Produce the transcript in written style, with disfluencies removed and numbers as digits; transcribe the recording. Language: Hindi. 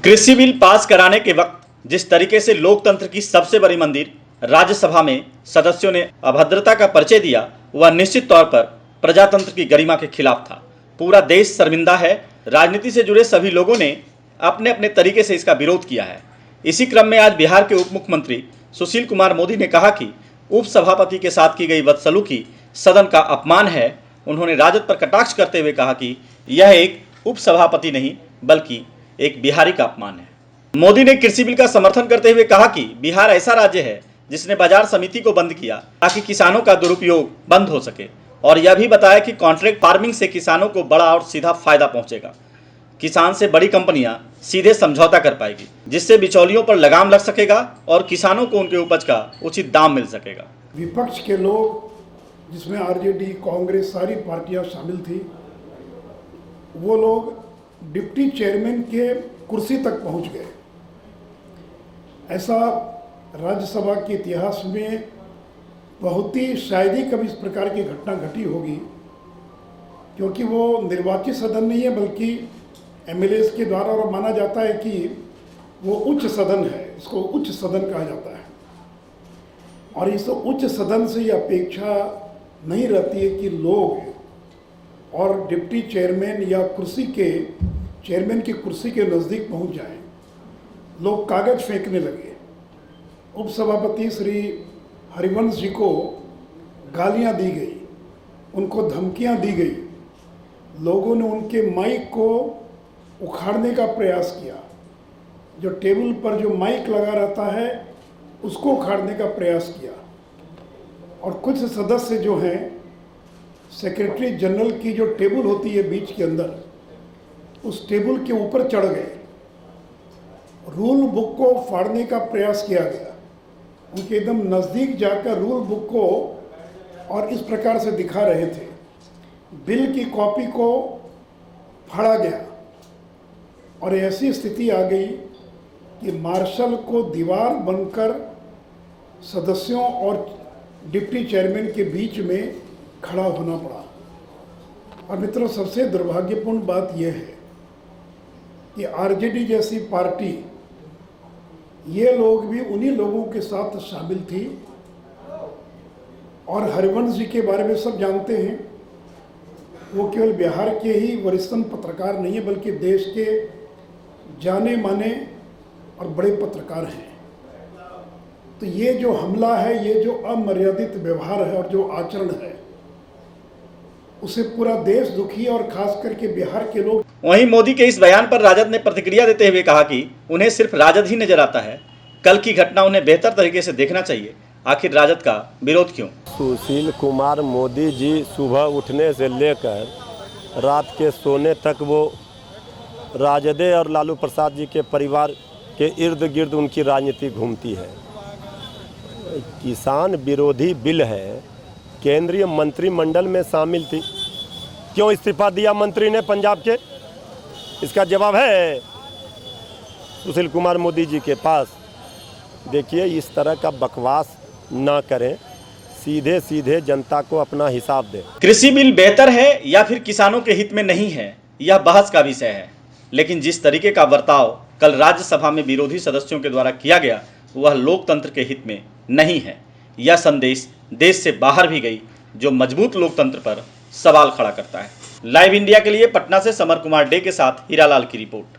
कृषि बिल पास कराने के वक्त जिस तरीके से लोकतंत्र की सबसे बड़ी मंदिर राज्यसभा में सदस्यों ने अभद्रता का परिचय दिया, वह निश्चित तौर पर प्रजातंत्र की गरिमा के खिलाफ था। पूरा देश शर्मिंदा है। राजनीति से जुड़े सभी लोगों ने अपने अपने तरीके से इसका विरोध किया है। इसी क्रम में आज बिहार के उप मुख्यमंत्री सुशील कुमार मोदी ने कहा कि उप सभापति के साथ की गई बदसलूकी सदन का अपमान है। उन्होंने राजद पर कटाक्ष करते हुए कहा कि यह एक उप सभापति नहीं बल्कि एक बिहारी का अपमान है। मोदी ने कृषि बिल का समर्थन करते हुए कहा कि बिहार ऐसा राज्य है जिसने बाजार समिति को बंद किया ताकि किसानों का दुरुपयोग बंद हो सके, और यह भी बताया कि कॉन्ट्रैक्ट फार्मिंग से किसानों को बड़ा और सीधा फायदा पहुंचेगा। किसान से बड़ी कंपनियां सीधे समझौता कर पाएगी, जिससे बिचौलियों पर लगाम लग सकेगा और किसानों को उनके उपज का उचित दाम मिल सकेगा। विपक्ष के लोग, जिसमें आरजेडी, कांग्रेस, सारी पार्टियां शामिल थी, वो लोग डिप्टी चेयरमैन के कुर्सी तक पहुंच गए। ऐसा राज्यसभा के इतिहास में बहुत ही शायद ही कभी इस प्रकार की घटना घटी होगी, क्योंकि वो निर्वाचित सदन नहीं है बल्कि एमएलएस के द्वारा, और माना जाता है कि वो उच्च सदन है, इसको उच्च सदन कहा जाता है। और इस उच्च सदन से ये अपेक्षा नहीं रहती है कि लोग और डिप्टी चेयरमैन या चेयरमैन की कुर्सी के नज़दीक पहुंच जाएं। लोग कागज फेंकने लगे। उपसभापति श्री हरिवंश जी को गालियां दी गई, उनको धमकियां दी गई, लोगों ने उनके माइक को उखाड़ने का प्रयास किया। जो टेबल पर जो माइक लगा रहता है उसको उखाड़ने का प्रयास किया। और कुछ सदस्य जो हैं, सेक्रेटरी जनरल की जो टेबल होती है बीच के अंदर, उस टेबल के ऊपर चढ़ गए। रूल बुक को फाड़ने का प्रयास किया गया। उनके एकदम नज़दीक जाकर रूल बुक को और इस प्रकार से दिखा रहे थे। बिल की कॉपी को फाड़ा गया और ऐसी स्थिति आ गई कि मार्शल को दीवार बनकर सदस्यों और डिप्टी चेयरमैन के बीच में खड़ा होना पड़ा। और मित्रों, सबसे दुर्भाग्यपूर्ण बात यह है कि आरजेडी जैसी पार्टी, ये लोग भी उन्हीं लोगों के साथ शामिल थी। और हरिवंश जी के बारे में सब जानते हैं, वो केवल बिहार के ही वरिष्ठ पत्रकार नहीं है बल्कि देश के जाने माने और बड़े पत्रकार हैं। तो ये जो हमला है, ये जो अमर्यादित व्यवहार है और जो आचरण है, उसे पूरा देश दुखी और खास करके बिहार के लोग। वहीं मोदी के इस बयान पर राजद ने प्रतिक्रिया देते हुए कहा कि उन्हें सिर्फ राजद ही नजर आता है। कल की घटना उन्हें बेहतर तरीके से देखना चाहिए। आखिर राजद का विरोध क्यों? सुशील कुमार मोदी जी सुबह उठने से लेकर रात के सोने तक वो राजदे और लालू प्रसाद जी के परिवार के इर्द गिर्द उनकी राजनीति घूमती है। किसान विरोधी बिल है, केंद्रीय मंत्रिमंडल में शामिल थी, क्यों इस्तीफा दिया मंत्री ने पंजाब के? इसका जवाब है सुशील कुमार मोदी जी के पास। देखिए, इस तरह का बकवास ना करें, सीधे सीधे जनता को अपना हिसाब दें। कृषि बिल बेहतर है या फिर किसानों के हित में नहीं है, यह बहस का विषय है। लेकिन जिस तरीके का बर्ताव कल राज्यसभा में विरोधी सदस्यों के द्वारा किया गया, वह लोकतंत्र के हित में नहीं है। यह संदेश देश से बाहर भी गई, जो मजबूत लोकतंत्र पर सवाल खड़ा करता है। लाइव इंडिया के लिए पटना से समर कुमार डे के साथ हीरालाल की रिपोर्ट।